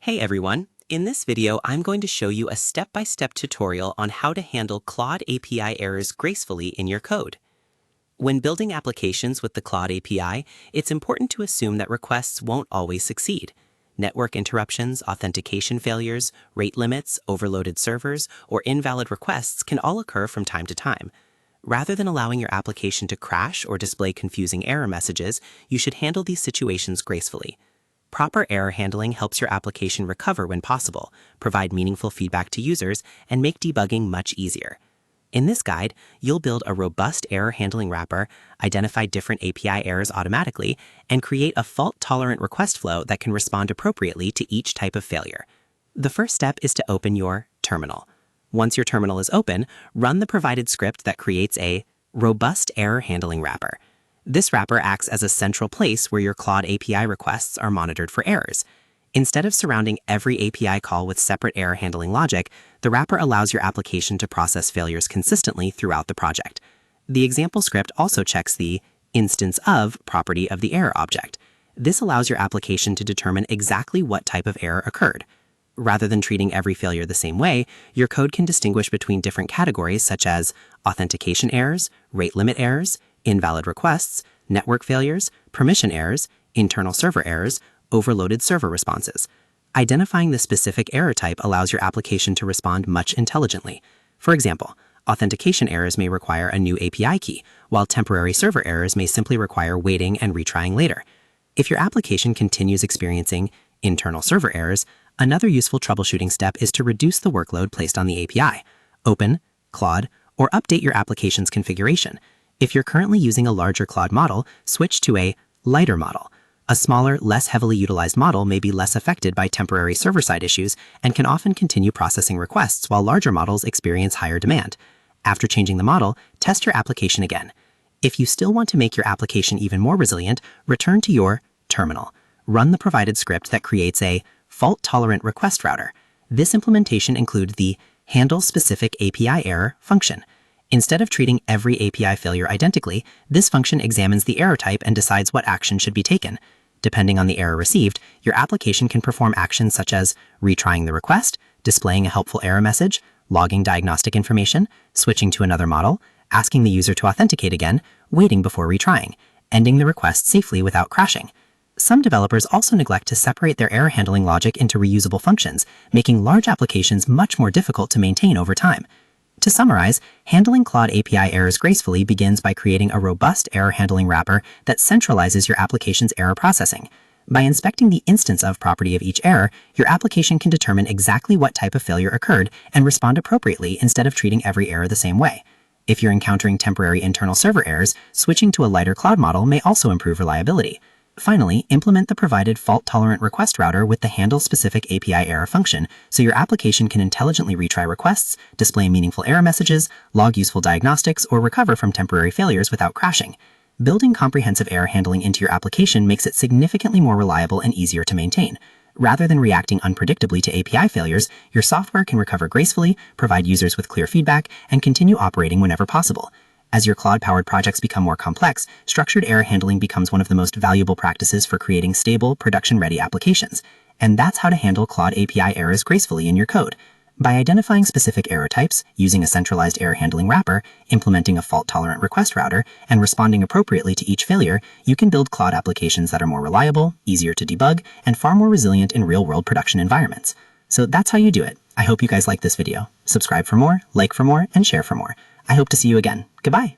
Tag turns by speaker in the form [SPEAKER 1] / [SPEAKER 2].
[SPEAKER 1] Hey everyone, in this video I'm going to show you a step-by-step tutorial on how to handle Claude API errors gracefully in your code. When building applications with the Claude API, it's important to assume that requests won't always succeed. Network interruptions, authentication failures, rate limits, overloaded servers, or invalid requests can all occur from time to time. Rather than allowing your application to crash or display confusing error messages, you should handle these situations gracefully. Proper error handling helps your application recover when possible, provide meaningful feedback to users, and make debugging much easier. In this guide, you'll build a robust error handling wrapper, identify different API errors automatically, and create a fault-tolerant request flow that can respond appropriately to each type of failure. The first step is to open your terminal. Once your terminal is open, run the provided script that creates a robust error handling wrapper. This wrapper acts as a central place where your Claude API requests are monitored for errors. Instead of surrounding every API call with separate error handling logic, the wrapper allows your application to process failures consistently throughout the project. The example script also checks the instance of property of the error object. This allows your application to determine exactly what type of error occurred. Rather than treating every failure the same way, your code can distinguish between different categories such as authentication errors, rate limit errors, invalid requests, network failures, permission errors, internal server errors, overloaded server responses. Identifying the specific error type allows your application to respond much intelligently. For example, authentication errors may require a new API key, while temporary server errors may simply require waiting and retrying later. If your application continues experiencing internal server errors, another useful troubleshooting step is to reduce the workload placed on the API. Open, Claude, or update your application's configuration. If you're currently using a larger Claude model, switch to a lighter model. A smaller, less heavily utilized model may be less affected by temporary server-side issues and can often continue processing requests while larger models experience higher demand. After changing the model, test your application again. If you still want to make your application even more resilient, return to your terminal. Run the provided script that creates a fault-tolerant request router. This implementation includes the handle-specific API error function. Instead of treating every API failure identically, this function examines the error type and decides what action should be taken. Depending on the error received, your application can perform actions such as retrying the request, displaying a helpful error message, logging diagnostic information, switching to another model, asking the user to authenticate again, waiting before retrying, ending the request safely without crashing. Some developers also neglect to separate their error handling logic into reusable functions, making large applications much more difficult to maintain over time. To summarize, handling Claude API errors gracefully begins by creating a robust error handling wrapper that centralizes your application's error processing. By inspecting the instance of property of each error, your application can determine exactly what type of failure occurred and respond appropriately instead of treating every error the same way. If you're encountering temporary internal server errors, switching to a lighter Claude model may also improve reliability. Finally, implement the provided fault-tolerant request router with the handle-specific API error function so your application can intelligently retry requests, display meaningful error messages, log useful diagnostics, or recover from temporary failures without crashing. Building comprehensive error handling into your application makes it significantly more reliable and easier to maintain. Rather than reacting unpredictably to API failures, your software can recover gracefully, provide users with clear feedback, and continue operating whenever possible. As your Claude-powered projects become more complex, structured error handling becomes one of the most valuable practices for creating stable, production-ready applications. And that's how to handle Claude API errors gracefully in your code. By identifying specific error types, using a centralized error handling wrapper, implementing a fault-tolerant request router, and responding appropriately to each failure, you can build Claude applications that are more reliable, easier to debug, and far more resilient in real-world production environments. So that's how you do it. I hope you guys like this video. Subscribe for more, like for more, and share for more. I hope to see you again. Goodbye.